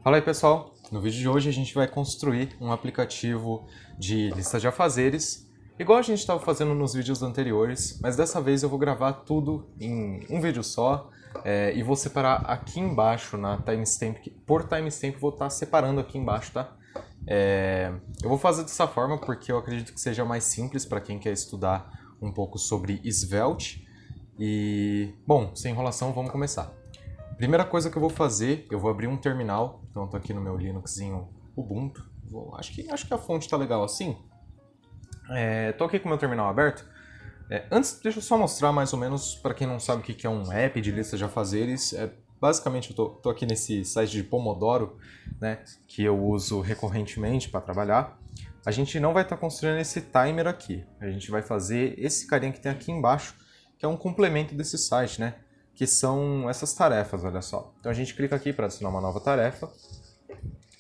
Fala aí pessoal, no vídeo de hoje a gente vai construir um aplicativo de lista de afazeres, igual a gente estava fazendo nos vídeos anteriores, mas dessa vez eu vou gravar tudo em um vídeo só e vou separar aqui embaixo na timestamp, por timestamp vou estar separando aqui embaixo, tá? Eu vou fazer dessa forma porque eu acredito que seja mais simples para quem quer estudar um pouco sobre Svelte e, bom, sem enrolação, vamos começar. Primeira coisa que eu vou fazer, eu vou abrir um terminal. Então eu tô aqui no meu Linuxzinho Ubuntu. Acho que a fonte tá legal assim. Tô aqui com o meu terminal aberto. Antes, deixa eu só mostrar mais ou menos para quem não sabe o que é um app de lista de afazeres. Basicamente eu tô aqui nesse site de Pomodoro, né, que eu uso recorrentemente para trabalhar. A gente não vai estar construindo esse timer aqui. A gente vai fazer esse carinha que tem aqui embaixo, que é um complemento desse site, né? Que são essas tarefas, olha só. Então a gente clica aqui para adicionar uma nova tarefa,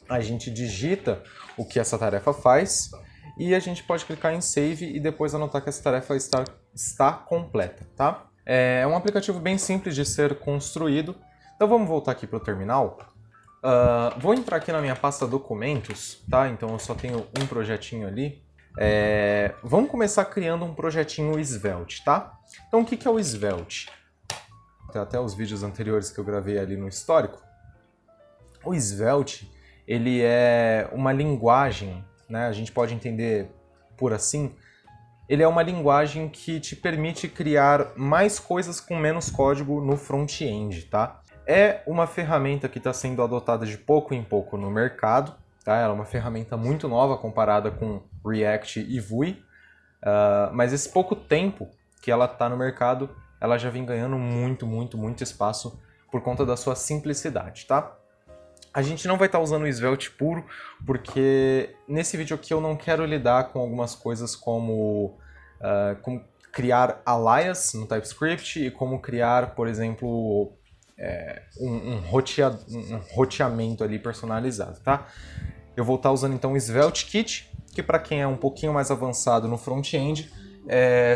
a gente digita o que essa tarefa faz e a gente pode clicar em Save e depois anotar que essa tarefa está completa, tá? É um aplicativo bem simples de ser construído. Então vamos voltar aqui para o terminal. Vou entrar aqui na minha pasta Documentos, tá? Então eu só tenho um projetinho ali. Vamos começar criando um projetinho Svelte, tá? Então o que é o Svelte? Tem até os vídeos anteriores que eu gravei ali no histórico. O Svelte, ele é uma linguagem, né? A gente pode entender por assim. Ele é uma linguagem que te permite criar mais coisas com menos código no front-end, tá? É uma ferramenta que está sendo adotada de pouco em pouco no mercado, tá? Ela é uma ferramenta muito nova comparada com React e Vue, mas esse pouco tempo que ela está no mercado, ela já vem ganhando muito espaço por conta da sua simplicidade, tá? A gente não vai estar usando o Svelte puro, porque nesse vídeo aqui eu não quero lidar com algumas coisas como criar alias no TypeScript e como criar, por exemplo, um roteamento ali personalizado, tá? Eu vou estar usando então o Svelte Kit, que para quem é um pouquinho mais avançado no front-end,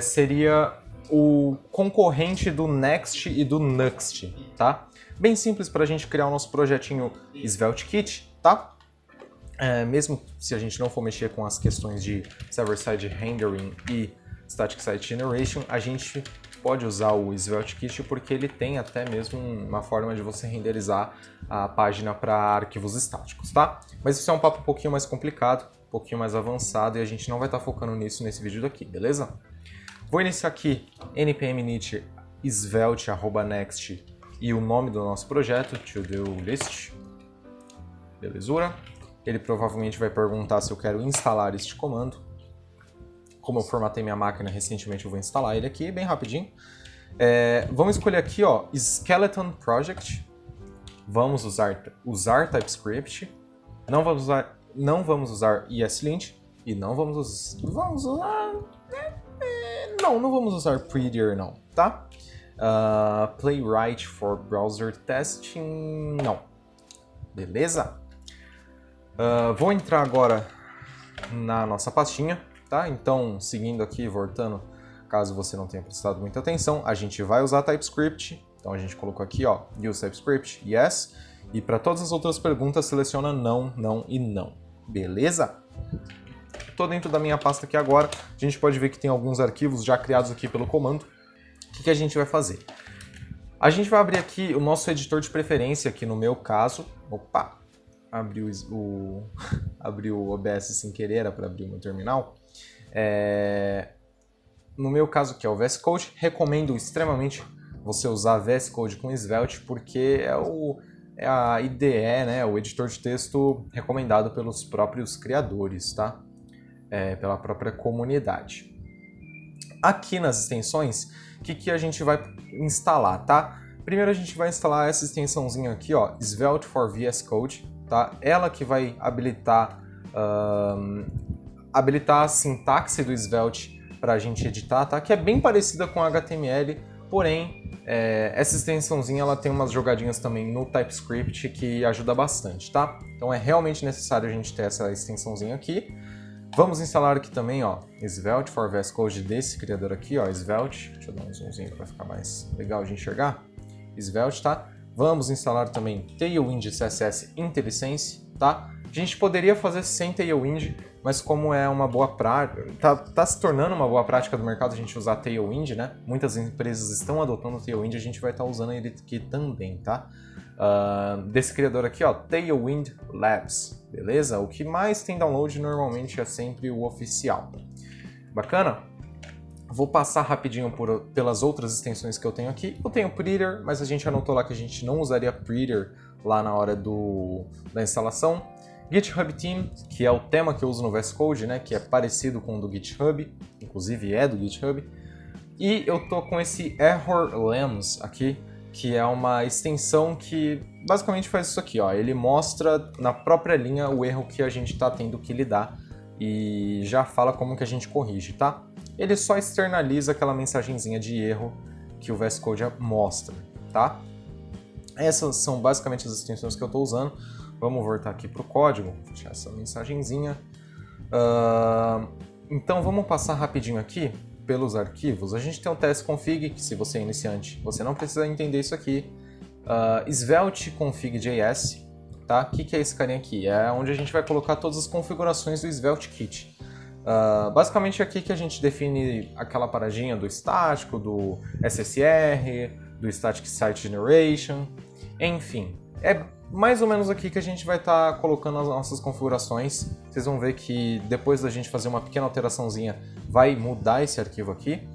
seria o concorrente do Next e do Nuxt, tá? Bem simples para a gente criar o nosso projetinho Svelte Kit, tá? Mesmo se a gente não for mexer com as questões de server-side rendering e static site generation, a gente pode usar o Svelte Kit porque ele tem até mesmo uma forma de você renderizar a página para arquivos estáticos, tá? Mas isso é um papo um pouquinho mais complicado, um pouquinho mais avançado e a gente não vai estar focando nisso nesse vídeo daqui, beleza? Vou iniciar aqui npm init svelte@next e o nome do nosso projeto, to-do list, belezura. Ele provavelmente vai perguntar se eu quero instalar este comando. Como eu formatei minha máquina recentemente, eu vou instalar ele aqui bem rapidinho. Vamos escolher aqui, ó, Skeleton Project. Vamos usar TypeScript. Não vamos usar ESLint e não vamos usar não vamos usar Prettier não, tá? Playwright for browser testing, não. Beleza? Vou entrar agora na nossa pastinha, tá? Então, seguindo aqui, voltando, caso você não tenha prestado muita atenção, a gente vai usar TypeScript. Então a gente colocou aqui, ó, use TypeScript, yes. E para todas as outras perguntas, seleciona não, não e não. Beleza? Estou dentro da minha pasta aqui agora. A gente pode ver que tem alguns arquivos já criados aqui pelo comando. O que a gente vai fazer? A gente vai abrir aqui o nosso editor de preferência, que no meu caso... Opa! Abriu o OBS sem querer, era para abrir o meu terminal. No meu caso, que é o VS Code, recomendo extremamente você usar VS Code com Svelte, porque é a IDE, né, o editor de texto recomendado pelos próprios criadores, tá? Pela própria comunidade. Aqui nas extensões, o que a gente vai instalar, tá? Primeiro a gente vai instalar essa extensãozinha aqui, ó, Svelte for VS Code, tá? Ela que vai habilitar a sintaxe do Svelte para a gente editar, tá? Que é bem parecida com HTML, porém essa extensãozinha ela tem umas jogadinhas também no TypeScript que ajuda bastante, tá? Então é realmente necessário a gente ter essa extensãozinha aqui. Vamos instalar aqui também, ó, Svelte for VS Code desse criador aqui, ó, Svelte. Deixa eu dar um zoomzinho para ficar mais legal de enxergar. Svelte, tá? Vamos instalar também Tailwind CSS IntelliSense, tá? A gente poderia fazer sem Tailwind, mas como é uma boa prática, tá se tornando uma boa prática do mercado a gente usar Tailwind, né? Muitas empresas estão adotando o Tailwind, a gente vai estar usando ele aqui também, tá? Desse criador aqui, ó, Tailwind Labs, beleza? O que mais tem download normalmente é sempre o oficial. Bacana? Vou passar rapidinho pelas outras extensões que eu tenho aqui. Eu tenho Prettier, mas a gente anotou lá que a gente não usaria Prettier lá na hora da instalação. GitHub Theme, que é o tema que eu uso no VS Code, né, que é parecido com o do GitHub, inclusive é do GitHub. E eu tô com esse Error Lambs aqui, que é uma extensão que basicamente faz isso aqui, ó. Ele mostra na própria linha o erro que a gente está tendo que lidar e já fala como que a gente corrige, tá? Ele só externaliza aquela mensagenzinha de erro que o VS Code mostra, tá? Essas são basicamente as extensões que eu estou usando. Vamos voltar aqui para o código, fechar essa mensagenzinha. Então vamos passar rapidinho aqui pelos arquivos. A gente tem o tsconfig, que se você é iniciante, você não precisa entender isso aqui. Svelte config.js, tá? O que é esse carinha aqui? É onde a gente vai colocar todas as configurações do Svelte Kit. Basicamente é aqui que a gente define aquela paradinha do estático, do SSR, do Static Site Generation, enfim. É mais ou menos aqui que a gente vai estar colocando as nossas configurações. Vocês vão ver que depois da gente fazer uma pequena alteraçãozinha, vai mudar esse arquivo aqui.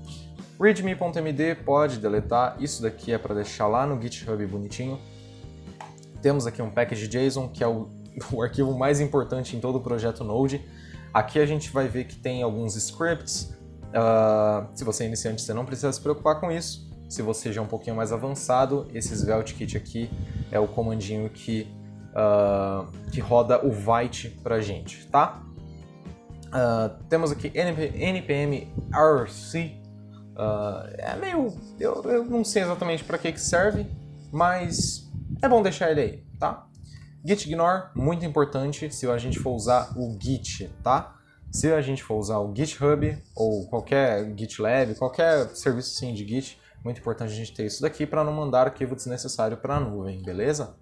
readme.md pode deletar, isso daqui é para deixar lá no GitHub bonitinho. Temos aqui um package.json, que é o arquivo mais importante em todo o projeto Node. Aqui a gente vai ver que tem alguns scripts. Se você é iniciante, você não precisa se preocupar com isso. Se você já é um pouquinho mais avançado, esse Svelte Kit aqui é o comandinho que roda o Vite pra gente, tá? Temos aqui npm rc. É meio... Eu não sei exatamente para que serve, mas é bom deixar ele aí, tá? Gitignore, muito importante se a gente for usar o Git, tá? Se a gente for usar o GitHub ou qualquer GitLab, qualquer serviço assim de Git, muito importante a gente ter isso daqui para não mandar arquivo desnecessário para a nuvem, beleza?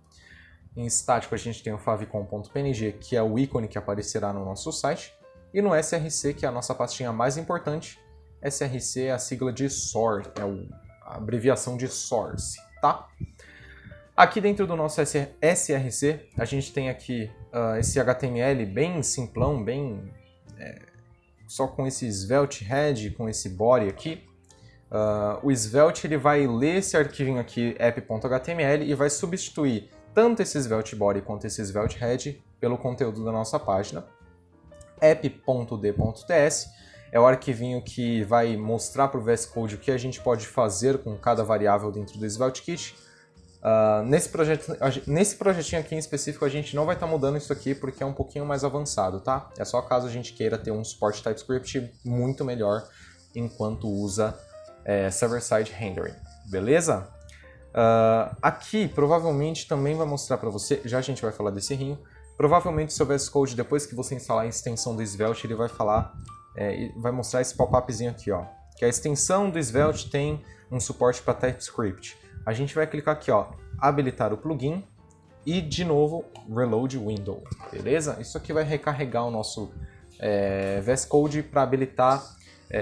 Em estático a gente tem o favicon.png, que é o ícone que aparecerá no nosso site, e no src, que é a nossa pastinha mais importante. src é a sigla de source, a abreviação de source, tá? Aqui dentro do nosso src, a gente tem aqui esse HTML bem simplão, só com esse Svelte head, com esse body aqui. O Svelte ele vai ler esse arquivinho aqui, app.html, e vai substituir tanto esse Svelte body quanto esse Svelte head pelo conteúdo da nossa página. app.d.ts é o arquivinho que vai mostrar para o VS Code o que a gente pode fazer com cada variável dentro do Svelte Kit. Nesse projetinho aqui em específico a gente não vai estar mudando isso aqui porque é um pouquinho mais avançado, tá? É só caso a gente queira ter um suporte TypeScript muito melhor enquanto usa server-side rendering, beleza? Aqui provavelmente também vai mostrar para você, já a gente vai falar desse rinho, provavelmente o seu VS Code, depois que você instalar a extensão do Svelte, ele vai falar, vai mostrar esse pop-upzinho aqui, ó, que a extensão do Svelte tem um suporte para TypeScript. A gente vai clicar aqui, ó, habilitar o plugin e de novo reload window, beleza? Isso aqui vai recarregar o nosso VS Code para habilitar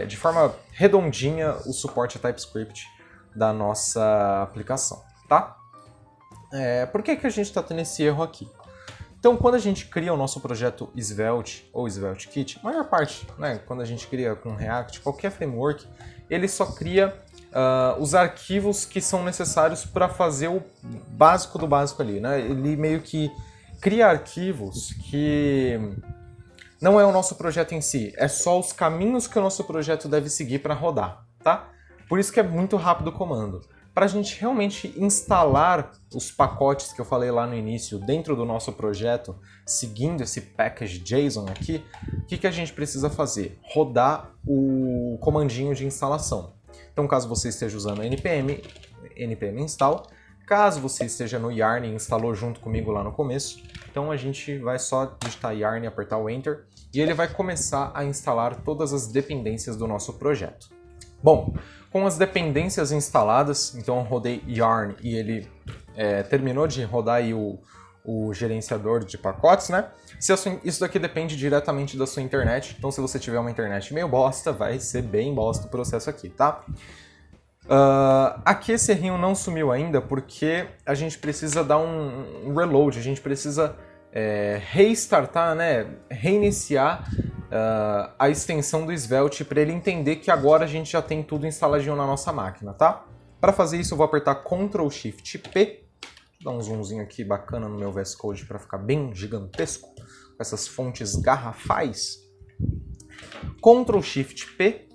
de forma redondinha o suporte a TypeScript da nossa aplicação, tá? Por que a gente está tendo esse erro aqui? Então, quando a gente cria o nosso projeto Svelte ou Svelte Kit, a maior parte, né, quando a gente cria com React, qualquer framework, ele só cria os arquivos que são necessários para fazer o básico do básico ali, né? Ele meio que cria arquivos que não é o nosso projeto em si, é só os caminhos que o nosso projeto deve seguir para rodar, tá? Por isso que é muito rápido o comando. Para a gente realmente instalar os pacotes que eu falei lá no início dentro do nosso projeto, seguindo esse package.json aqui, o que a gente precisa fazer? Rodar o comandinho de instalação. Então, caso você esteja usando npm install, caso você esteja no Yarn e instalou junto comigo lá no começo, então a gente vai só digitar Yarn e apertar o Enter, e ele vai começar a instalar todas as dependências do nosso projeto. Bom, com as dependências instaladas, então eu rodei Yarn e ele terminou de rodar aí o gerenciador de pacotes, né? Isso daqui depende diretamente da sua internet, então se você tiver uma internet meio bosta, vai ser bem bosta o processo aqui, tá? Aqui esse errinho não sumiu ainda porque a gente precisa dar um reload, a gente precisa restartar, né? Reiniciar a extensão do Svelte para ele entender que agora a gente já tem tudo instaladinho na nossa máquina, tá? Para fazer isso eu vou apertar Ctrl Shift P, dar um zoomzinho aqui bacana no meu VS Code para ficar bem gigantesco, com essas fontes garrafais. Ctrl Shift P,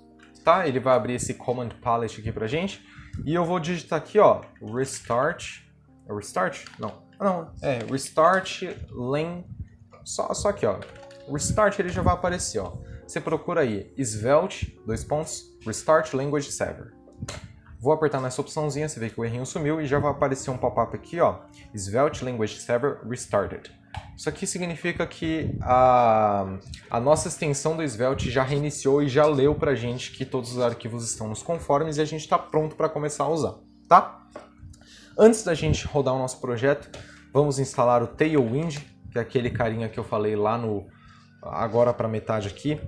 tá? Ele vai abrir esse Command Palette aqui pra gente. E eu vou digitar aqui, ó, restart. É restart? Não, restart len. Só aqui, ó. Restart ele já vai aparecer, ó. Você procura aí Svelte, Restart Language Server. Vou apertar nessa opçãozinha, você vê que o errinho sumiu e já vai aparecer um pop-up aqui, ó. Svelte Language Server Restarted. Isso aqui significa que a nossa extensão do Svelte já reiniciou e já leu pra gente que todos os arquivos estão nos conformes e a gente está pronto para começar a usar, tá? Antes da gente rodar o nosso projeto, vamos instalar o Tailwind, que é aquele carinha que eu falei lá agora para metade aqui,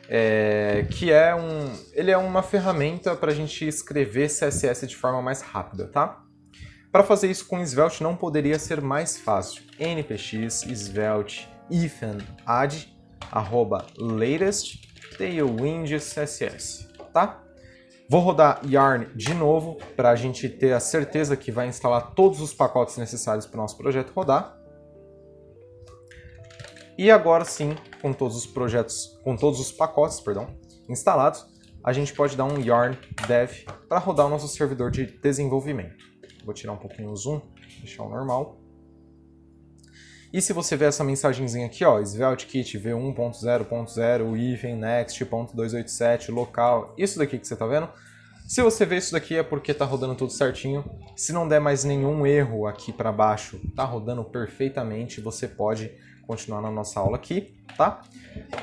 ele é uma ferramenta para a gente escrever CSS de forma mais rápida, tá? Para fazer isso com Svelte não poderia ser mais fácil. npx svelte add @latest tailwind css, tá? Vou rodar yarn de novo para a gente ter a certeza que vai instalar todos os pacotes necessários para o nosso projeto rodar. E agora sim, com todos os pacotes, instalados, a gente pode dar um yarn dev para rodar o nosso servidor de desenvolvimento. Vou tirar um pouquinho o zoom, deixar o normal. E se você ver essa mensagenzinha aqui, ó, Svelte Kit v1.0.0 even next.287 local, isso daqui que você tá vendo, se você ver isso daqui é porque tá rodando tudo certinho. Se não der mais nenhum erro aqui para baixo, tá rodando perfeitamente, você pode continuar na nossa aula aqui, tá?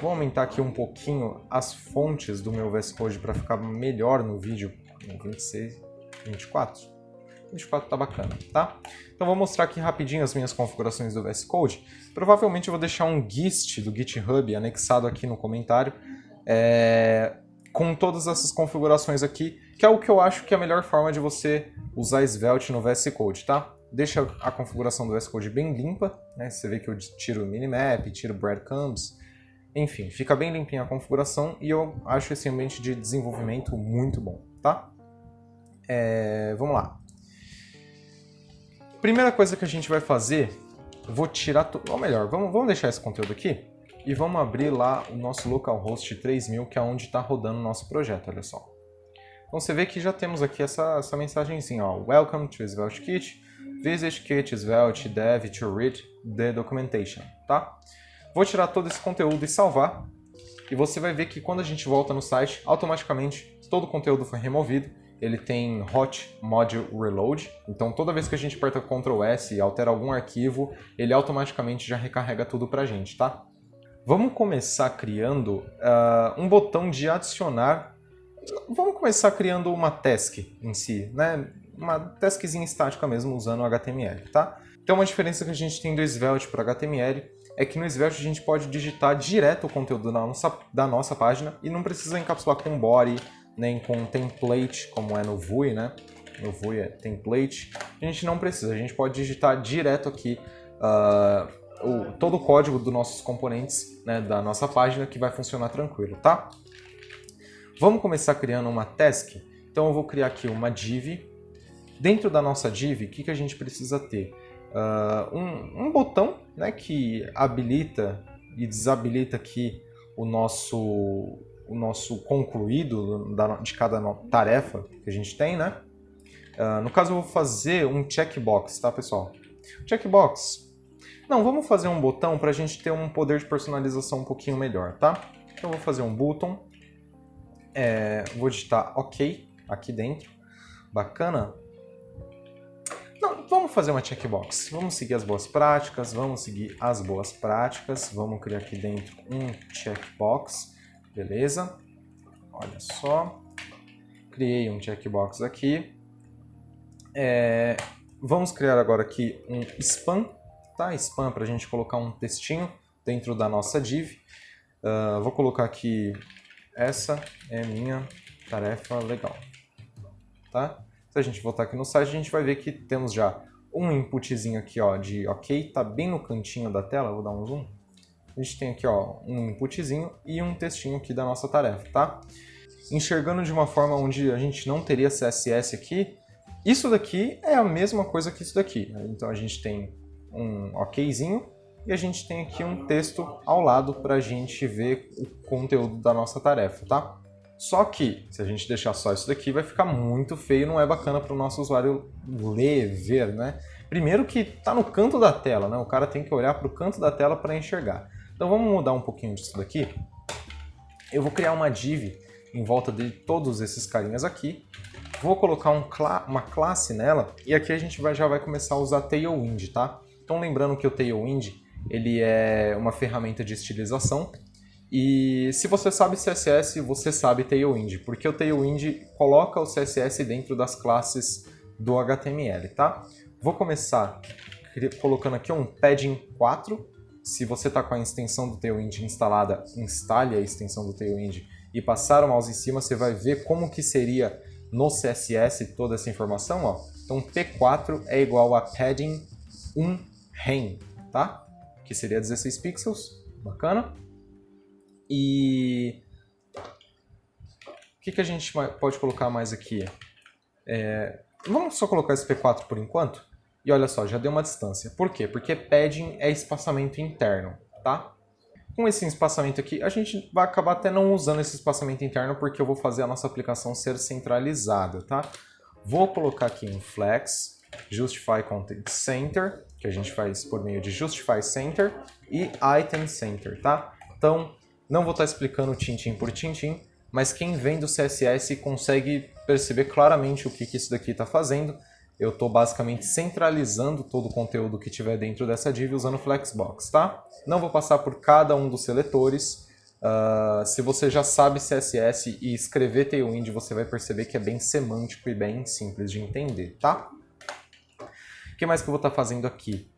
Vou aumentar aqui um pouquinho as fontes do meu VS Code para ficar melhor no vídeo, 26, 24. 24 tá bacana, tá? Então vou mostrar aqui rapidinho as minhas configurações do VS Code. Provavelmente eu vou deixar um gist do GitHub anexado aqui no comentário, com todas essas configurações aqui, que é o que eu acho que é a melhor forma de você usar Svelte no VS Code, tá? Deixa a configuração do VS Code bem limpa, né? Você vê que eu tiro o minimap, tiro breadcrumbs, enfim, fica bem limpinha a configuração e eu acho esse ambiente de desenvolvimento muito bom, tá? Vamos lá. Primeira coisa que a gente vai fazer, eu vou tirar tudo, ou melhor, vamos deixar esse conteúdo aqui e vamos abrir lá o nosso localhost 3000, que é onde está rodando o nosso projeto, olha só. Então você vê que já temos aqui essa mensagenzinha, ó, Welcome to Svelte Kit, visit Kit Svelte dev to read the documentation, tá? Vou tirar todo esse conteúdo e salvar, e você vai ver que quando a gente volta no site, automaticamente todo o conteúdo foi removido. Ele tem Hot Module Reload, então toda vez que a gente aperta Ctrl S e altera algum arquivo, ele automaticamente já recarrega tudo pra gente, tá? Vamos começar criando um botão de adicionar. Vamos começar criando uma task em si, né? Uma taskzinha estática mesmo usando o HTML, tá? Então uma diferença que a gente tem do Svelte para HTML é que no Svelte a gente pode digitar direto o conteúdo da nossa página e não precisa encapsular com body, nem com template, como é no Vue, né? No Vue é template. A gente não precisa, a gente pode digitar direto aqui todo o código dos nossos componentes, né, da nossa página, que vai funcionar tranquilo, tá? Vamos começar criando uma task. Então eu vou criar aqui uma div. Dentro da nossa div, o que a gente precisa ter? Um botão, né, que habilita e desabilita aqui o nosso concluído de cada tarefa que a gente tem, né? No caso eu vou fazer um checkbox, tá, pessoal? Checkbox. Não, vamos fazer um botão para a gente ter um poder de personalização um pouquinho melhor, tá? Então eu vou fazer um button. Vou digitar OK aqui dentro. Bacana. Não, vamos fazer uma checkbox. Vamos seguir as boas práticas. Vamos criar aqui dentro um checkbox. Beleza? Olha só. Criei um checkbox aqui. Vamos criar agora aqui um span, tá? Span para a gente colocar um textinho dentro da nossa div. Vou colocar aqui, essa é minha tarefa legal, tá? Se a gente voltar aqui no site, a gente vai ver que temos já um inputzinho aqui, ó, de ok, tá bem no cantinho da tela, vou dar um zoom. A gente tem aqui, ó, um inputzinho e um textinho aqui da nossa tarefa, tá? Enxergando de uma forma onde a gente não teria CSS aqui, isso daqui é a mesma coisa que isso daqui. Então a gente tem um okzinho e a gente tem aqui um texto ao lado para a gente ver o conteúdo da nossa tarefa, tá? Só que, se a gente deixar só isso daqui, vai ficar muito feio, não é bacana para o nosso usuário ler, ver, né? Primeiro que está no canto da tela, né? O cara tem que olhar para o canto da tela para enxergar. Então vamos mudar um pouquinho disso daqui. Eu vou criar uma div em volta de todos esses carinhas aqui. Vou colocar uma classe nela e aqui a gente já vai começar a usar Tailwind, tá? Então lembrando que o Tailwind ele é uma ferramenta de estilização e se você sabe CSS, você sabe Tailwind, porque o Tailwind coloca o CSS dentro das classes do HTML, tá? Vou começar colocando aqui um padding 4. Se você está com a extensão do Tailwind instalada, instale a extensão do Tailwind e passar o mouse em cima, você vai ver como que seria no CSS toda essa informação, ó. Então P4 é igual a padding 1 rem, tá? Que seria 16 pixels, bacana. E o que a gente pode colocar mais aqui? Vamos só colocar esse P4 por enquanto. E olha só, já deu uma distância. Por quê? Porque padding é espaçamento interno, tá? Com esse espaçamento aqui, a gente vai acabar até não usando esse espaçamento interno porque eu vou fazer a nossa aplicação ser centralizada, tá? Vou colocar aqui um flex, justify content center, que a gente faz por meio de justify center e item center, tá? Então, não vou estar explicando tintim por tintim, mas quem vem do CSS consegue perceber claramente o que isso daqui está fazendo. Eu estou basicamente centralizando todo o conteúdo que tiver dentro dessa div usando o Flexbox, tá? Não vou passar por cada um dos seletores. Se você já sabe CSS e escrever Tailwind, você vai perceber que é bem semântico e bem simples de entender, tá? O que mais que eu vou estar fazendo aqui?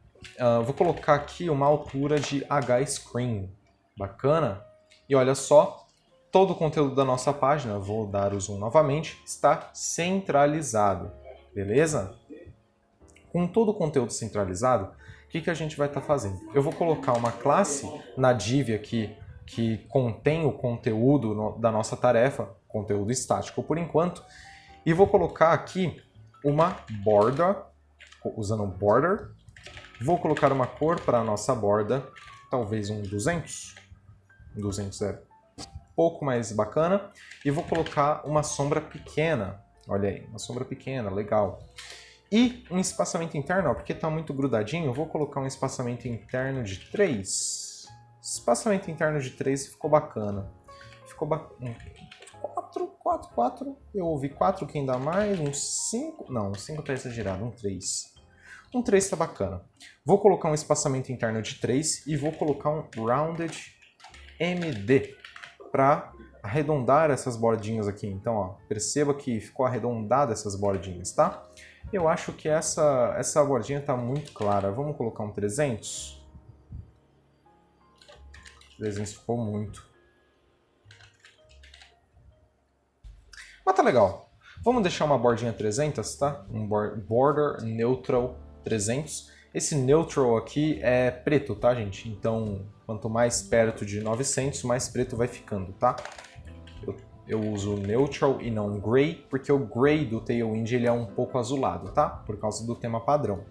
Vou colocar aqui uma altura de HScreen. Bacana? E olha só, todo o conteúdo da nossa página, vou dar o zoom novamente, está centralizado. Beleza? Com todo o conteúdo centralizado, o que a gente vai estar fazendo? Eu vou colocar uma classe na div aqui que contém o conteúdo da nossa tarefa, conteúdo estático por enquanto, e vou colocar aqui uma borda, usando um border. Vou colocar uma cor para a nossa borda, talvez um 200. Um 200 é pouco mais bacana. E vou colocar uma sombra pequena. Olha aí, uma sombra pequena, legal. E um espaçamento interno, ó, porque está muito grudadinho, eu vou colocar um espaçamento interno de 3. Espaçamento interno de 3 ficou bacana. Ficou bacana. 4. Eu ouvi 4, quem dá mais? Um 5. Não, um 5 está exagerado, um 3. Um 3 está bacana. Vou colocar um espaçamento interno de 3 e vou colocar um rounded MD para arredondar essas bordinhas aqui. Então, ó, perceba que ficou arredondada essas bordinhas, tá? Eu acho que essa bordinha está muito clara. Vamos colocar um 300? 300 ficou muito. Mas tá legal. Vamos deixar uma bordinha 300, tá? Um border neutral 300. Esse neutral aqui é preto, tá, gente? Então, quanto mais perto de 900, mais preto vai ficando, tá? Eu uso neutral e não gray, porque o gray do Tailwind ele é um pouco azulado, tá? Por causa do tema padrão.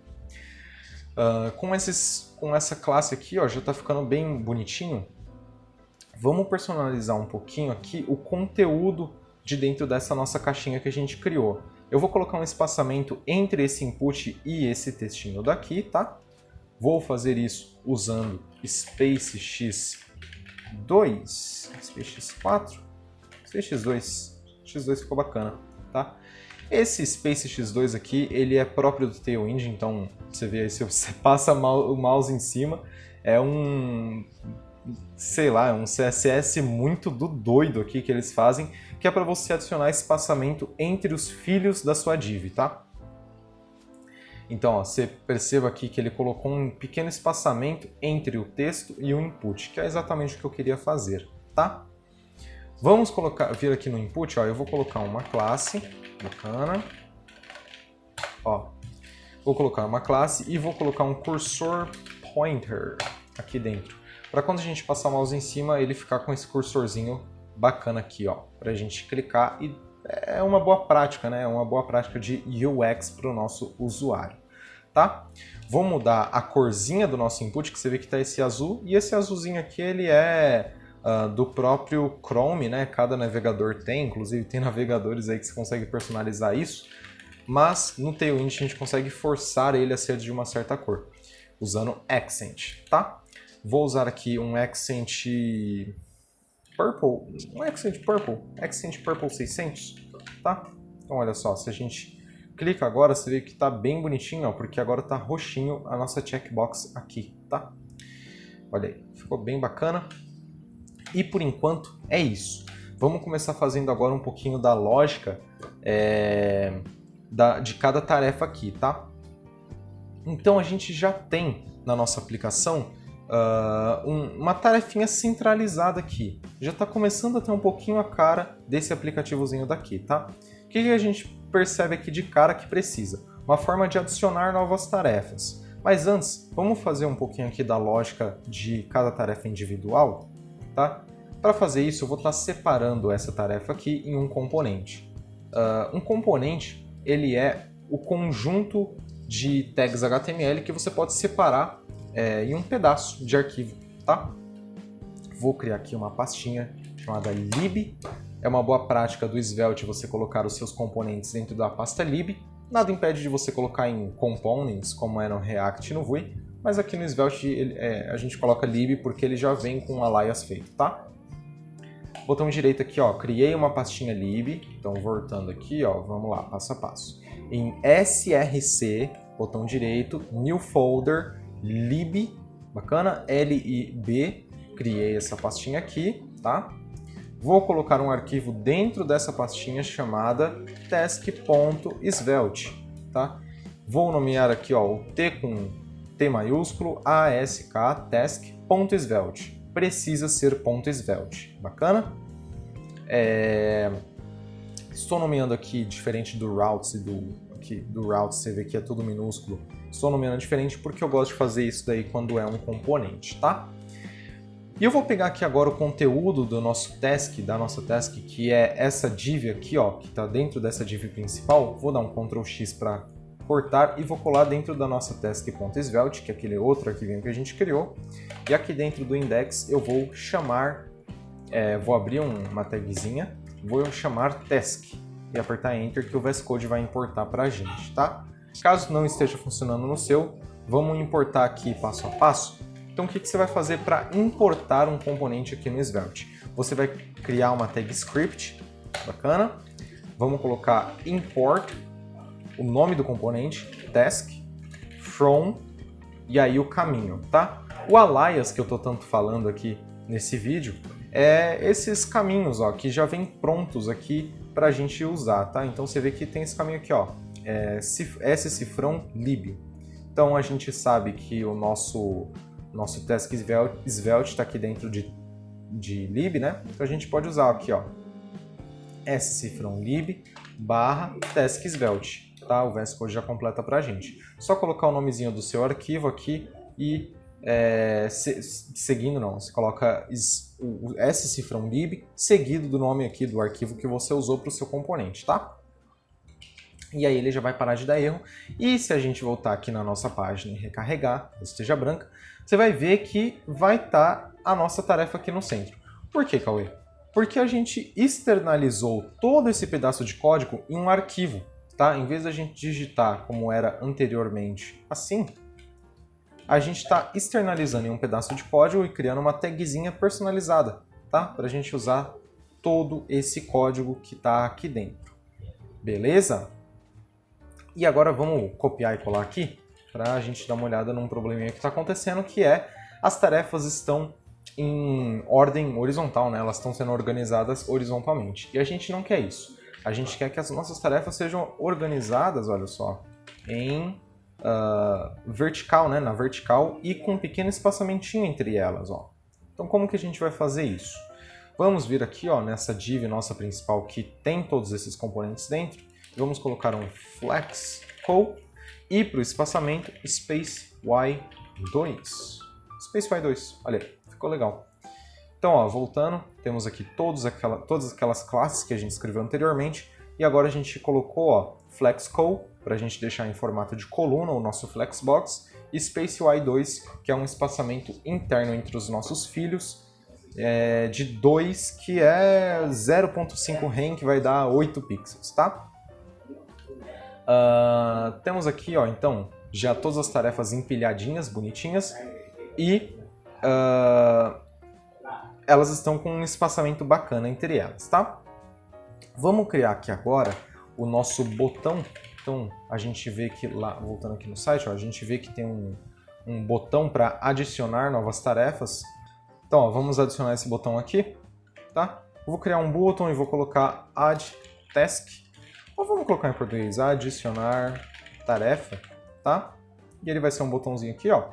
Com essa classe aqui, ó, já tá ficando bem bonitinho. Vamos personalizar um pouquinho aqui o conteúdo de dentro dessa nossa caixinha que a gente criou. Eu vou colocar um espaçamento entre esse input e esse textinho daqui, tá? Vou fazer isso usando Space X2, Space X4, Space X2, X2 ficou bacana, tá? Esse Space X2 aqui, ele é próprio do Tailwind, então você vê aí, se você passa o mouse em cima, é um sei lá, é um CSS muito do doido aqui que eles fazem, que é para você adicionar espaçamento entre os filhos da sua div, tá? Então, ó, você perceba aqui que ele colocou um pequeno espaçamento entre o texto e o input, que é exatamente o que eu queria fazer, tá? Vamos vir aqui no input, ó, eu vou colocar uma classe, bacana, ó, vou colocar uma classe e vou colocar um cursor pointer aqui dentro, para quando a gente passar o mouse em cima, ele ficar com esse cursorzinho bacana aqui, ó, para a gente clicar e é uma boa prática, né? É uma boa prática de UX para o nosso usuário, tá? Vou mudar a corzinha do nosso input, que você vê que está esse azul, e esse azulzinho aqui ele é do próprio Chrome, né? Cada navegador tem, inclusive tem navegadores aí que você consegue personalizar isso, mas no Tailwind a gente consegue forçar ele a ser de uma certa cor, usando Accent, tá? Vou usar aqui um Accent Purple, Accent Purple 600, tá? Então olha só, se a gente clica agora, você vê que tá bem bonitinho, ó, porque agora tá roxinho a nossa checkbox aqui, tá? Olha aí, ficou bem bacana. E por enquanto é isso. Vamos começar fazendo agora um pouquinho da lógica de cada tarefa aqui, tá? Então a gente já tem na nossa aplicação uma tarefinha centralizada aqui. Já está começando a ter um pouquinho a cara desse aplicativozinho daqui, tá? O que a gente percebe aqui de cara que precisa? Uma forma de adicionar novas tarefas. Mas antes, vamos fazer um pouquinho aqui da lógica de cada tarefa individual, tá? Para fazer isso, eu vou estar separando essa tarefa aqui em um componente. Um componente, ele é o conjunto de tags HTML que você pode separar em um pedaço de arquivo, tá? Vou criar aqui uma pastinha chamada lib. É uma boa prática do Svelte você colocar os seus componentes dentro da pasta lib. Nada impede de você colocar em components, como é no React e no Vue, mas aqui no Svelte a gente coloca lib porque ele já vem com um alias feito, tá? Botão direito aqui, ó, criei uma pastinha lib. Então, voltando aqui, ó, vamos lá, passo a passo. Em src, botão direito, new folder, lib, bacana, lib, criei essa pastinha aqui, tá? Vou colocar um arquivo dentro dessa pastinha chamada task.svelte, tá? Vou nomear aqui, ó, o T com T maiúsculo, ASK, task.svelte. Precisa ser .svelte, bacana? Estou nomeando aqui diferente do routes e do routes, você vê que é tudo minúsculo. Estou nomeando diferente porque eu gosto de fazer isso daí quando é um componente, tá? E eu vou pegar aqui agora o conteúdo do nosso task, da nossa task, que é essa div aqui, ó, que está dentro dessa div principal. Vou dar um Ctrl X para cortar e vou colar dentro da nossa task.svelte, que é aquele outro arquivinho que a gente criou. E aqui dentro do index eu vou chamar, vou abrir uma tagzinha, vou chamar task e apertar Enter que o VS Code vai importar para a gente, tá? Caso não esteja funcionando no seu, vamos importar aqui passo a passo. Então o que você vai fazer para importar um componente aqui no Svelte? Você vai criar uma tag script, bacana. Vamos colocar import, o nome do componente, task, from, e aí o caminho, tá? O alias que eu tô tanto falando aqui nesse vídeo é esses caminhos, ó, que já vem prontos aqui pra gente usar, tá? Então você vê que tem esse caminho aqui, ó, scifrão lib. Então a gente sabe que o nosso task Svelte está aqui dentro de lib, né? Então a gente pode usar aqui, ó, scifrão lib barra task Svelte. Tá? O VS Code já completa pra gente. Só colocar o nomezinho do seu arquivo aqui e seguindo não, você coloca o scifrão lib seguido do nome aqui do arquivo que você usou para o seu componente, tá? E aí ele já vai parar de dar erro. E se a gente voltar aqui na nossa página e recarregar, esteja branca, você vai ver que vai estar a nossa tarefa aqui no centro. Por que, Cauê? Porque a gente externalizou todo esse pedaço de código em um arquivo. Tá? Em vez da gente digitar como era anteriormente assim, a gente está externalizando em um pedaço de código e criando uma tagzinha personalizada, tá? Para a gente usar todo esse código que está aqui dentro. Beleza? E agora vamos copiar e colar aqui para a gente dar uma olhada num probleminha que está acontecendo, que é as tarefas estão em ordem horizontal, né? Elas estão sendo organizadas horizontalmente. E a gente não quer isso. A gente quer que as nossas tarefas sejam organizadas, olha só, em vertical, né? Na vertical e com um pequeno espaçamentinho entre elas, ó. Então, como que a gente vai fazer isso? Vamos vir aqui, ó, nessa div nossa principal que tem todos esses componentes dentro. E vamos colocar um flex call e para o espaçamento space y2. Space y2, olha aí, ficou legal. Então, ó, voltando, temos aqui todas aquelas classes que a gente escreveu anteriormente. E agora a gente colocou, ó, flex call para a gente deixar em formato de coluna o nosso flexbox. E space y2, que é um espaçamento interno entre os nossos filhos. De 2, que é 0.5 rem, que vai dar 8 pixels, tá? Temos aqui, ó, então, já todas as tarefas empilhadinhas, bonitinhas, e elas estão com um espaçamento bacana entre elas, tá? Vamos criar aqui agora o nosso botão. Então, a gente vê que lá, voltando aqui no site, ó, a gente vê que tem um botão para adicionar novas tarefas. Então, ó, vamos adicionar esse botão aqui, tá? Eu vou criar um botão e vou colocar add task. Ou vamos colocar em português, adicionar tarefa, tá? E ele vai ser um botãozinho aqui, ó.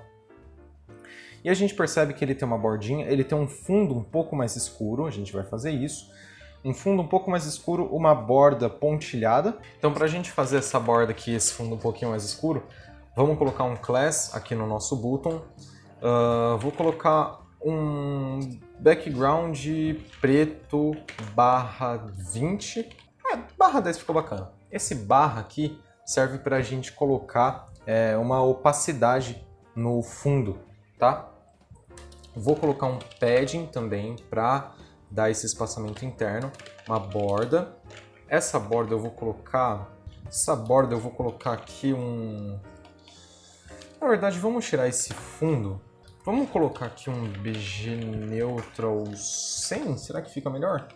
E a gente percebe que ele tem uma bordinha, ele tem um fundo um pouco mais escuro, a gente vai fazer isso. Um fundo um pouco mais escuro, uma borda pontilhada. Então, para a gente fazer essa borda aqui, esse fundo um pouquinho mais escuro, vamos colocar um class aqui no nosso button. Vou colocar um background preto /20. /10 ficou bacana. Esse barra aqui serve para a gente colocar uma opacidade no fundo, tá? Vou colocar um padding também para dar esse espaçamento interno, uma borda. Essa borda eu vou colocar aqui Na verdade, vamos tirar esse fundo. Vamos colocar aqui um BG Neutral 100? Será que fica melhor?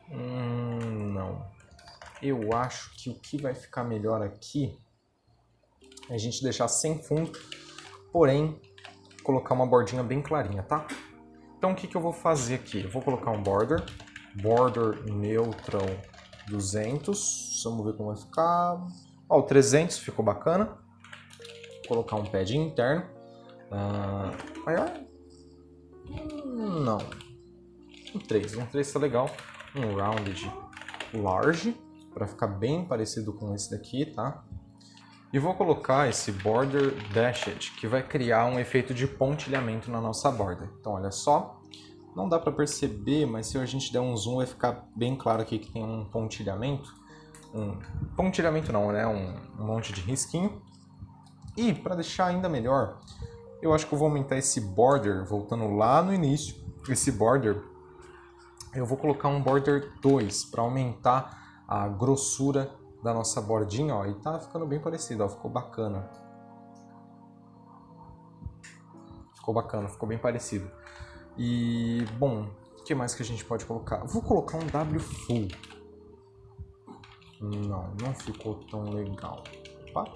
Não. Eu acho que o que vai ficar melhor aqui é a gente deixar sem fundo, porém colocar uma bordinha bem clarinha, tá? Então o que eu vou fazer aqui? Eu vou colocar um border neutral 200, vamos ver como vai ficar. Ó, o 300 ficou bacana. Vou colocar um padding interno. Maior? Não. Um 3 tá legal. Um rounded large, para ficar bem parecido com esse daqui, tá? E vou colocar esse border dashed, que vai criar um efeito de pontilhamento na nossa borda. Então, olha só, não dá para perceber, mas se a gente der um zoom vai ficar bem claro aqui que tem um pontilhamento. Pontilhamento não, né? Um monte de risquinho. E, para deixar ainda melhor, eu acho que eu vou aumentar esse border, voltando lá no início, esse border, eu vou colocar um border 2 para aumentar a grossura da nossa bordinha, ó, e tá ficando bem parecido, ó, ficou bacana. Ficou bem parecido. E, bom, o que mais que a gente pode colocar? Vou colocar um W full. Não ficou tão legal. Opa.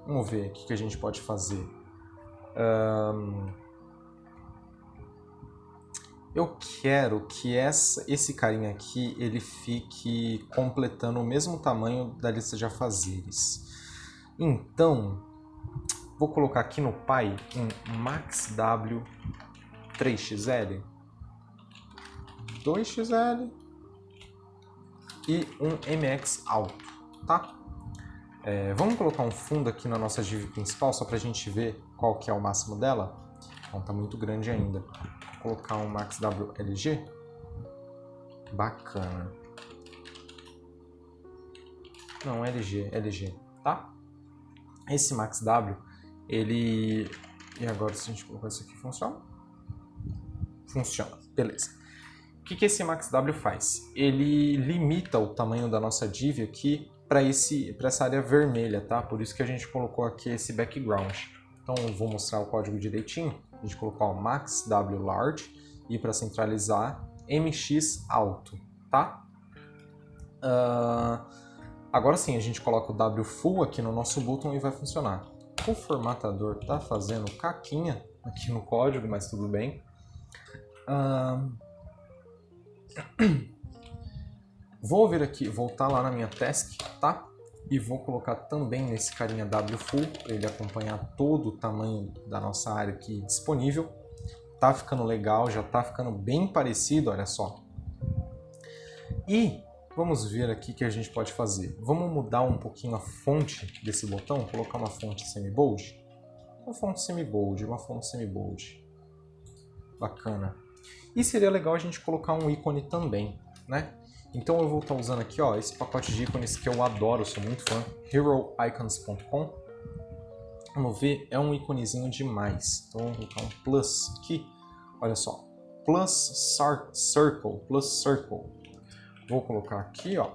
Vamos ver o que a gente pode fazer. Eu quero que esse carinha aqui ele fique completando o mesmo tamanho da lista de afazeres. Então, vou colocar aqui no Py um maxW 3xl, 2xl e um mx alto, tá? Vamos colocar um fundo aqui na nossa div principal só para a gente ver qual que é o máximo dela. Não tá muito grande ainda. Vou colocar um maxW LG. Bacana. Não, LG, tá? Esse maxW, ele... E agora se a gente colocar isso aqui, funciona? Funciona, beleza. O que esse maxW faz? Ele limita o tamanho da nossa div aqui para essa área vermelha, tá? Por isso que a gente colocou aqui esse background. Então eu vou mostrar o código direitinho. A gente colocou o maxW large e para centralizar mx alto, tá? Agora sim a gente coloca o W full aqui no nosso button e vai funcionar. O formatador tá fazendo caquinha aqui no código, mas tudo bem. Vou vir aqui, voltar lá na minha task, tá? E vou colocar também nesse carinha wfull, para ele acompanhar todo o tamanho da nossa área aqui disponível. Tá ficando legal, já tá ficando bem parecido, olha só. E vamos ver aqui o que a gente pode fazer. Vamos mudar um pouquinho a fonte desse botão, colocar uma fonte semi-bold. Uma fonte semi-bold. Bacana. E seria legal a gente colocar um ícone também, né? Então eu vou estar usando aqui, ó, esse pacote de ícones que eu adoro, sou muito fã, heroicons.com. Vamos ver, é um íconezinho demais. Então vou colocar um plus aqui, olha só, plus circle. Vou colocar aqui, ó.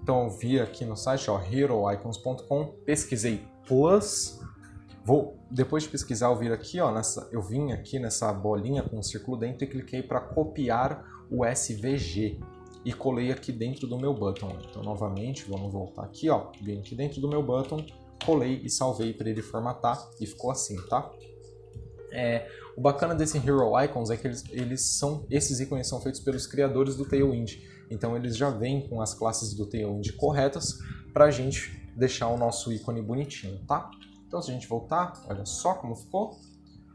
Então eu vi aqui no site, ó, heroicons.com, pesquisei plus. Depois de pesquisar, eu vim aqui nessa bolinha com um círculo dentro e cliquei para copiar o SVG e colei aqui dentro do meu button. Então, novamente, vamos voltar aqui, ó, vim aqui dentro do meu button, colei e salvei para ele formatar e ficou assim, tá? O bacana desse Hero Icons é que esses ícones são feitos pelos criadores do Tailwind. Então, eles já vêm com as classes do Tailwind corretas para a gente deixar o nosso ícone bonitinho, tá? Então, se a gente voltar, olha só como ficou.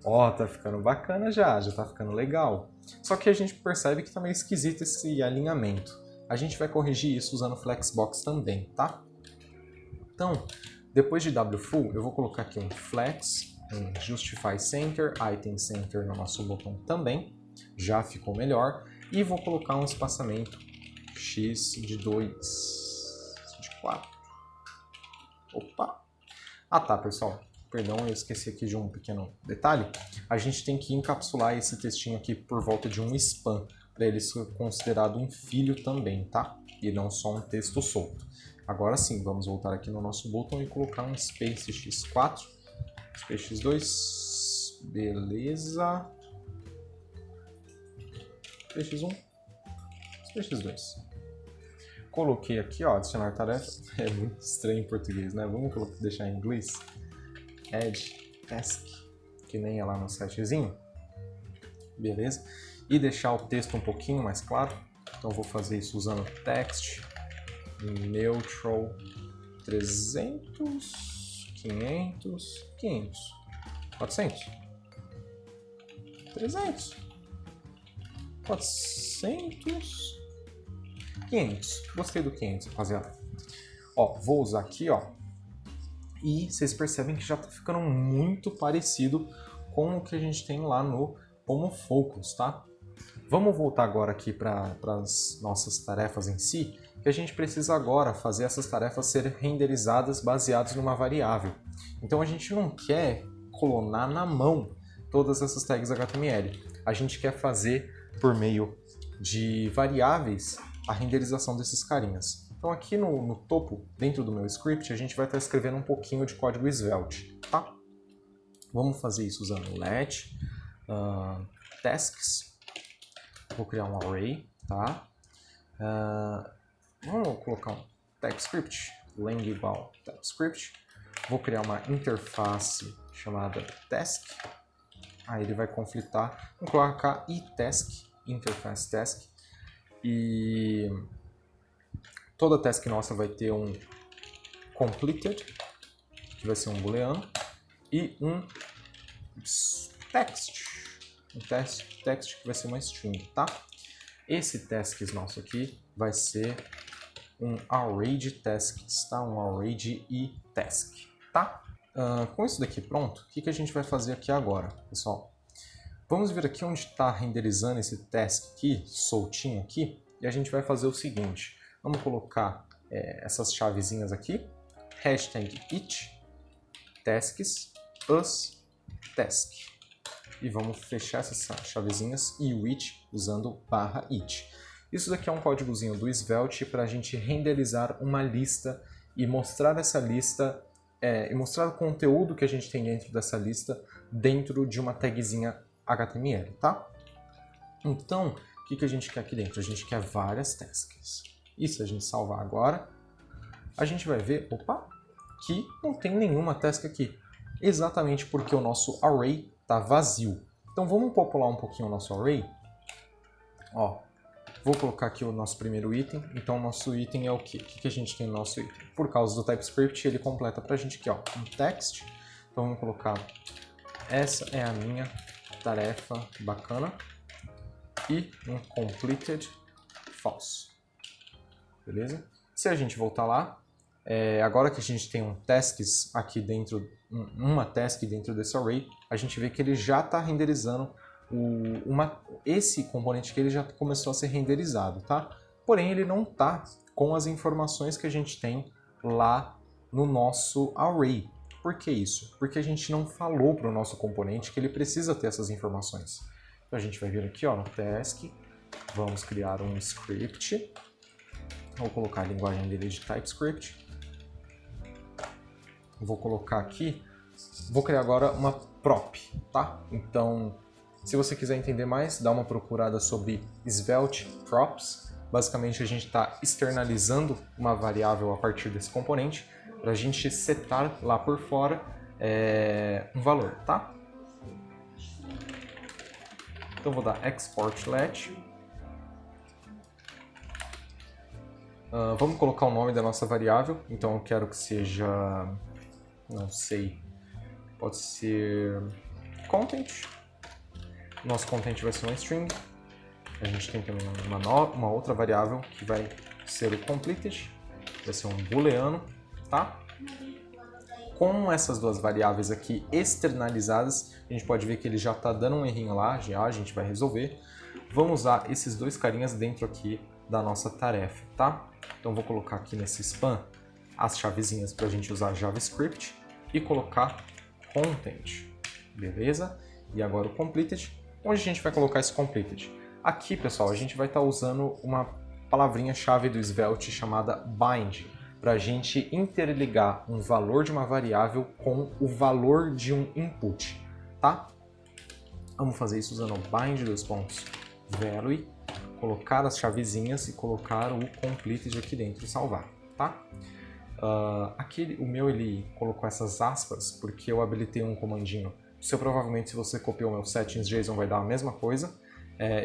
Ó, tá ficando bacana já tá ficando legal. Só que a gente percebe que tá meio esquisito esse alinhamento. A gente vai corrigir isso usando o Flexbox também, tá? Então, depois de wfull, eu vou colocar aqui um Flex, um Justify Center, Item Center no nosso botão também. Já ficou melhor. E vou colocar um espaçamento X de 2, de 4. Opa! Ah tá, pessoal. Perdão, eu esqueci aqui de um pequeno detalhe. A gente tem que encapsular esse textinho aqui por volta de um span, para ele ser considerado um filho também, tá? E não só um texto solto. Agora sim, vamos voltar aqui no nosso botão e colocar um space x4, space x2, beleza. Space x1, space x2. Coloquei aqui, ó, adicionar tarefa. É muito estranho em português, né? Vamos deixar em inglês. Add task, que nem é lá no sitezinho. Beleza? E deixar o texto um pouquinho mais claro. Então vou fazer isso usando text, neutral, 300, 500, 500, 400, 300, 400, 500. Gostei do 500, rapaziada. Ó, vou usar aqui, ó. E vocês percebem que já está ficando muito parecido com o que a gente tem lá no HomoFocus, tá? Vamos voltar agora aqui para as nossas tarefas em si, que a gente precisa agora fazer essas tarefas serem renderizadas baseadas numa variável. Então a gente não quer clonar na mão todas essas tags HTML. A gente quer fazer por meio de variáveis a renderização desses carinhas. Então aqui no topo, dentro do meu script, a gente vai estar escrevendo um pouquinho de código Svelte, tá? Vamos fazer isso usando let tasks. Vou criar um array, tá? Vamos colocar um TypeScript, lang igual TypeScript. Vou criar uma interface chamada task. Aí ele vai conflitar. Vou colocar iTask, interface task. E toda task nossa vai ter um completed, que vai ser um booleano, e um text, text que vai ser uma string, tá? Esse tasks nosso aqui vai ser um array de tasks, tá? Um array de iTask, tá? Com isso daqui pronto, o que a gente vai fazer aqui agora, pessoal? Vamos ver aqui onde está renderizando esse task aqui, soltinho aqui, e a gente vai fazer o seguinte. Vamos colocar essas chavezinhas aqui, hashtag it, tasks, us, task. E vamos fechar essas chavezinhas e o it usando /it. Isso daqui é um códigozinho do Svelte para a gente renderizar uma lista e mostrar essa lista, e mostrar o conteúdo que a gente tem dentro dessa lista dentro de uma tagzinha HTML, tá? Então, o que a gente quer aqui dentro? A gente quer várias tasks. E se a gente salvar agora, a gente vai ver, opa, que não tem nenhuma task aqui. Exatamente porque o nosso array está vazio. Então vamos popular um pouquinho o nosso array. Ó, vou colocar aqui o nosso primeiro item. Então o nosso item é o quê? O que a gente tem no nosso item? Por causa do TypeScript, ele completa pra gente aqui, ó, um text. Então vamos colocar: essa é a minha tarefa bacana. E um completed false. Beleza? Se a gente voltar lá, agora que a gente tem um tasks aqui dentro, uma task dentro desse array, a gente vê que ele já está renderizando esse componente que ele já começou a ser renderizado, tá? Porém, ele não está com as informações que a gente tem lá no nosso array. Por que isso? Porque a gente não falou para o nosso componente que ele precisa ter essas informações. Então a gente vai vir aqui, ó, no task, vamos criar um script. Vou colocar a linguagem dele de TypeScript. Vou colocar aqui, vou criar agora uma prop, tá? Então, se você quiser entender mais, dá uma procurada sobre Svelte props. Basicamente, a gente está externalizando uma variável a partir desse componente para a gente setar lá por fora um valor, tá? Então, vou dar export let. Vamos colocar o nome da nossa variável. Então, eu quero que seja, não sei, pode ser content. Nosso content vai ser uma string. A gente tem também uma outra variável que vai ser o completed, vai ser um booleano, tá? Com essas duas variáveis aqui externalizadas, a gente pode ver que ele já está dando um errinho lá, já a gente vai resolver. Vamos usar esses dois carinhas dentro aqui da nossa tarefa, tá? Então vou colocar aqui nesse span as chavezinhas para a gente usar JavaScript e colocar content, beleza? E agora o completed. Onde a gente vai colocar esse completed? Aqui, pessoal, a gente vai estar usando uma palavrinha-chave do Svelte chamada bind, para a gente interligar um valor de uma variável com o valor de um input, tá? Vamos fazer isso usando o bind:value, colocar as chavezinhas e colocar o completed aqui dentro e salvar, tá? Aqui o meu ele colocou essas aspas porque eu habilitei um comandinho. Provavelmente, se você copiou o meu settings.json, vai dar a mesma coisa.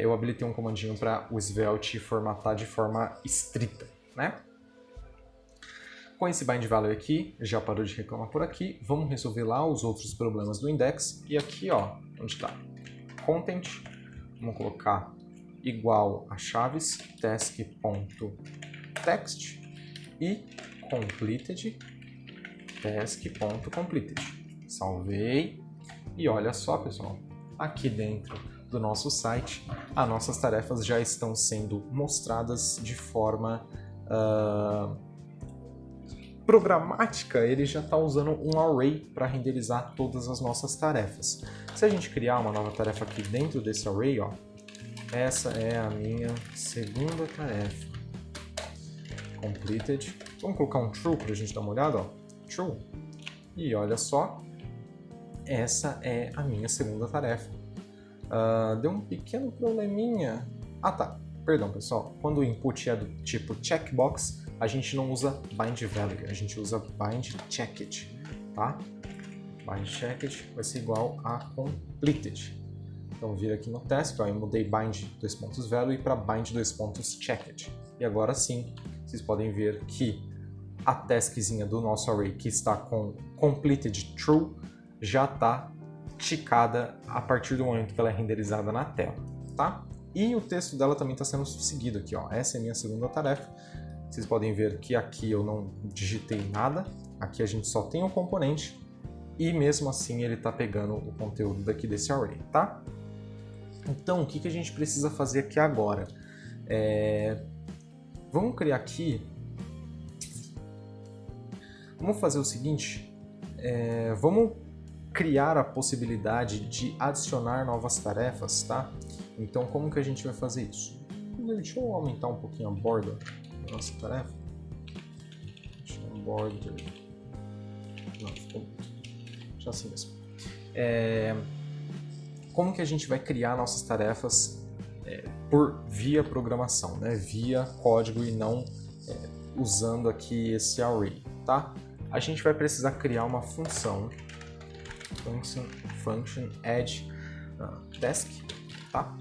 Eu habilitei um comandinho para o Svelte formatar de forma estrita, né? Com esse bind value aqui, já parou de reclamar por aqui. Vamos resolver lá os outros problemas do index. E aqui, ó, onde está? Content. Vamos colocar igual a chaves task.text e completed task.completed. Salvei. E olha só, pessoal, aqui dentro do nosso site, as nossas tarefas já estão sendo mostradas de forma programática. Ele já está usando um array para renderizar todas as nossas tarefas. Se a gente criar uma nova tarefa aqui dentro desse array, ó, essa é a minha segunda tarefa. Completed. Vamos colocar um true para a gente dar uma olhada, ó. True. E olha só, essa é a minha segunda tarefa. Deu um pequeno probleminha. Ah, tá. Perdão, pessoal. Quando o input é do tipo checkbox, a gente não usa bind value, a gente usa bind checked, tá? Bind checked vai ser igual a completed. Então, vir aqui no task, ó, eu mudei bind:value para bind:checked. E agora sim, vocês podem ver que a taskzinha do nosso array, que está com completed true, já está ticada a partir do momento que ela é renderizada na tela, tá? E o texto dela também está sendo seguido aqui, ó. Essa é a minha segunda tarefa. Vocês podem ver que aqui eu não digitei nada, aqui a gente só tem o componente e mesmo assim ele está pegando o conteúdo daqui desse array, tá? Então, o que a gente precisa fazer aqui agora? Vamos criar aqui... Vamos fazer o seguinte, vamos criar a possibilidade de adicionar novas tarefas, tá? Então, como que a gente vai fazer isso? Deixa eu aumentar um pouquinho a borda da nossa tarefa. Deixa eu border... Não, ficou muito. Deixa assim mesmo. Como que a gente vai criar nossas tarefas via programação, né? Via código e não usando aqui esse array, tá? A gente vai precisar criar uma function add task, tá?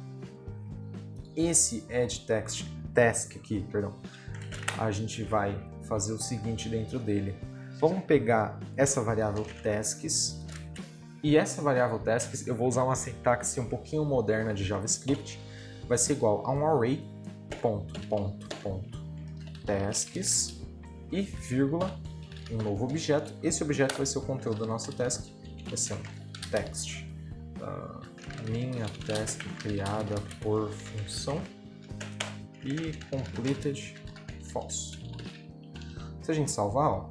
Esse add task aqui, perdão, a gente vai fazer o seguinte dentro dele. Vamos pegar essa variável tasks, e essa variável tasks eu vou usar uma sintaxe um pouquinho moderna de JavaScript, vai ser igual a um array, tasks, e vírgula, um novo objeto. Esse objeto vai ser o conteúdo da nossa task, vai ser um text. Minha task criada por função e completed false. Se a gente salvar, ó,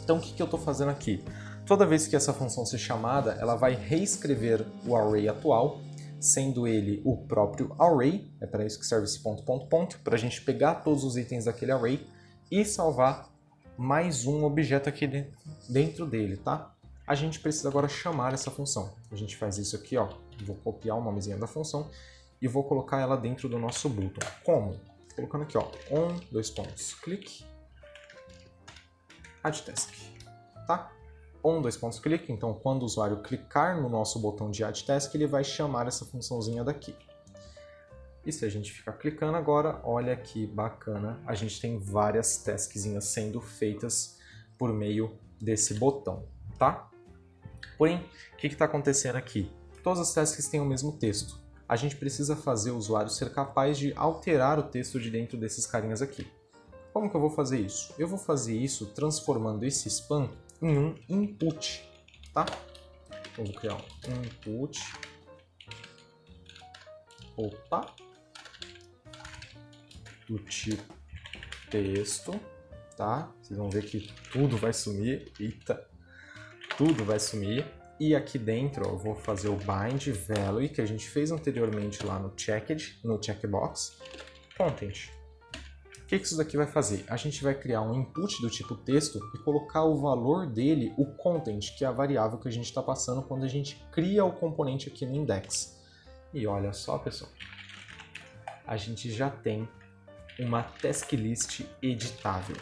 então o que eu estou fazendo aqui? Toda vez que essa função ser chamada, ela vai reescrever o array atual, sendo ele o próprio array, é para isso que serve esse ponto, para a gente pegar todos os itens daquele array e salvar mais um objeto aqui dentro dele, tá? A gente precisa agora chamar essa função. A gente faz isso aqui, ó. Vou copiar o nomezinho da função e vou colocar ela dentro do nosso button. Como? Colocando aqui, ó, on, click, add task, tá? On, click, então quando o usuário clicar no nosso botão de add task, ele vai chamar essa funçãozinha daqui. E se a gente ficar clicando agora, olha que bacana, a gente tem várias taskzinhas sendo feitas por meio desse botão, tá? Porém, o que está acontecendo aqui? Todas as tasks têm o mesmo texto. A gente precisa fazer o usuário ser capaz de alterar o texto de dentro desses carinhas aqui. Como que eu vou fazer isso? Eu vou fazer isso transformando esse span em um input, tá? Então, vou criar um input. Opa! Do tipo texto, tá? Vocês vão ver que tudo vai sumir. Eita! Tudo vai sumir. E aqui dentro, ó, eu vou fazer o bind value que a gente fez anteriormente lá no checked, no checkbox, content. O que isso daqui vai fazer? A gente vai criar um input do tipo texto e colocar o valor dele, o content, que é a variável que a gente está passando quando a gente cria o componente aqui no index. E olha só, pessoal, a gente já tem uma task list editável,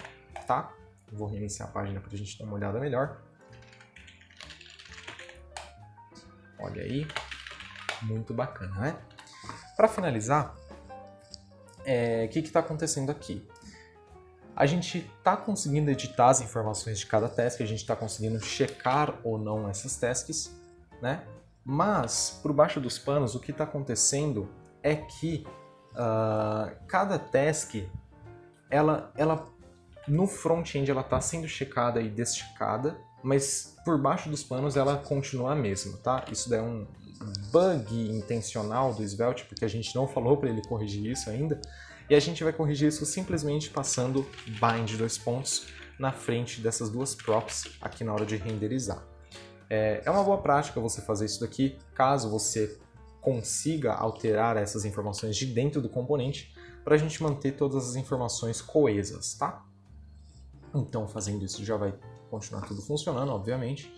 tá? Vou reiniciar a página para a gente dar uma olhada melhor. Olha aí, muito bacana, né? Para finalizar, o que está acontecendo aqui? A gente está conseguindo editar as informações de cada task, a gente está conseguindo checar ou não essas tasks, né? Mas, por baixo dos panos, o que está acontecendo é que cada task, ela no front-end, ela está sendo checada e deschecada, mas por baixo dos panos ela continua a mesma, tá? Isso daí é um bug intencional do Svelte, porque a gente não falou para ele corrigir isso ainda, e a gente vai corrigir isso simplesmente passando bind na frente dessas duas props aqui na hora de renderizar. É uma boa prática você fazer isso daqui, caso você consiga alterar essas informações de dentro do componente, para a gente manter todas as informações coesas, tá? Então, fazendo isso já vai continuar tudo funcionando, obviamente.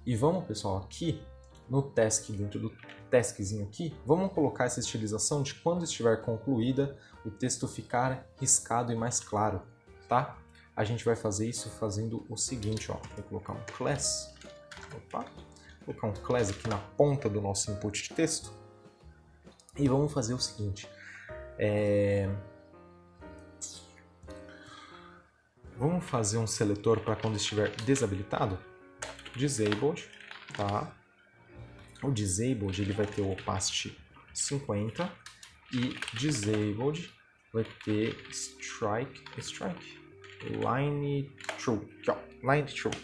E vamos, pessoal, aqui no task, dentro do taskzinho aqui, vamos colocar essa estilização de quando estiver concluída, o texto ficar riscado e mais claro, tá? A gente vai fazer isso fazendo o seguinte, ó. Vou colocar um class. Opa! Vou colocar um class aqui na ponta do nosso input de texto. E vamos fazer o seguinte. Vamos fazer um seletor para quando estiver desabilitado. Disabled, tá? O disabled ele vai ter o opacity 50 e disabled vai ter line true, aqui, ó, line true.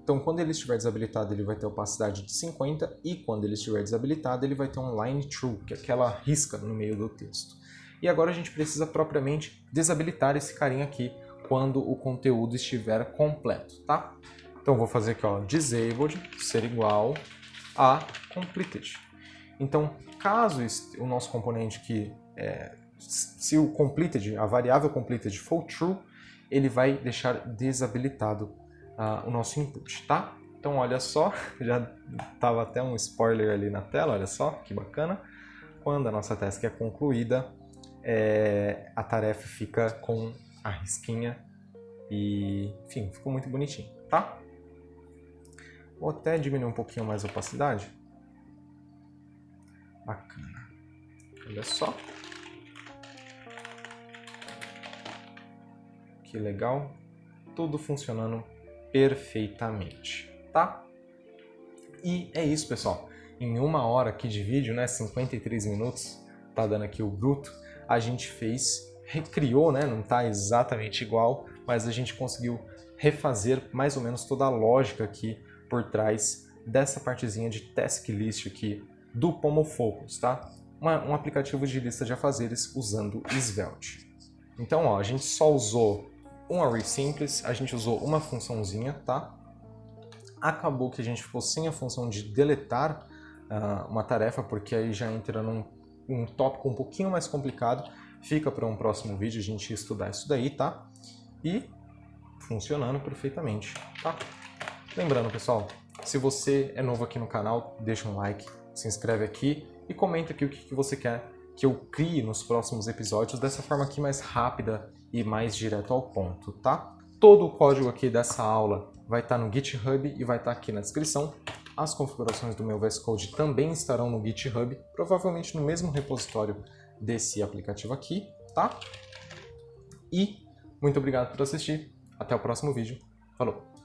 Então, quando ele estiver desabilitado, ele vai ter opacidade de 50 e quando ele estiver desabilitado, ele vai ter um line true, que é aquela risca no meio do texto. E agora a gente precisa propriamente desabilitar esse carinha aqui quando o conteúdo estiver completo, tá? Então, vou fazer aqui, ó, disabled ser igual a completed. Então, caso o nosso componente aqui, se o completed, a variável completed for true, ele vai deixar desabilitado o nosso input, tá? Então, olha só, já estava até um spoiler ali na tela, olha só, que bacana. Quando a nossa task é concluída, a tarefa fica com a risquinha e, enfim, ficou muito bonitinho, tá? Vou até diminuir um pouquinho mais a opacidade. Bacana. Olha só. Que legal. Tudo funcionando perfeitamente, tá? E é isso, pessoal. Em 1 hora aqui de vídeo, né, 53 minutos, tá dando aqui o bruto, a gente recriou, né, não tá exatamente igual, mas a gente conseguiu refazer mais ou menos toda a lógica aqui por trás dessa partezinha de task list aqui do Pomo Focus, tá? Um aplicativo de lista de afazeres usando Svelte. Então, ó, a gente só usou um array simples, a gente usou uma funçãozinha, tá? Acabou que a gente ficou sem a função de deletar uma tarefa, porque aí já entra num tópico um pouquinho mais complicado. Fica para um próximo vídeo a gente estudar isso daí, tá? E funcionando perfeitamente, tá? Lembrando, pessoal, se você é novo aqui no canal, deixa um like, se inscreve aqui e comenta aqui o que você quer que eu crie nos próximos episódios, dessa forma aqui mais rápida e mais direto ao ponto, tá? Todo o código aqui dessa aula vai estar no GitHub e vai estar aqui na descrição. As configurações do meu VS Code também estarão no GitHub, provavelmente no mesmo repositório desse aplicativo aqui, tá? E muito obrigado por assistir. Até o próximo vídeo. Falou!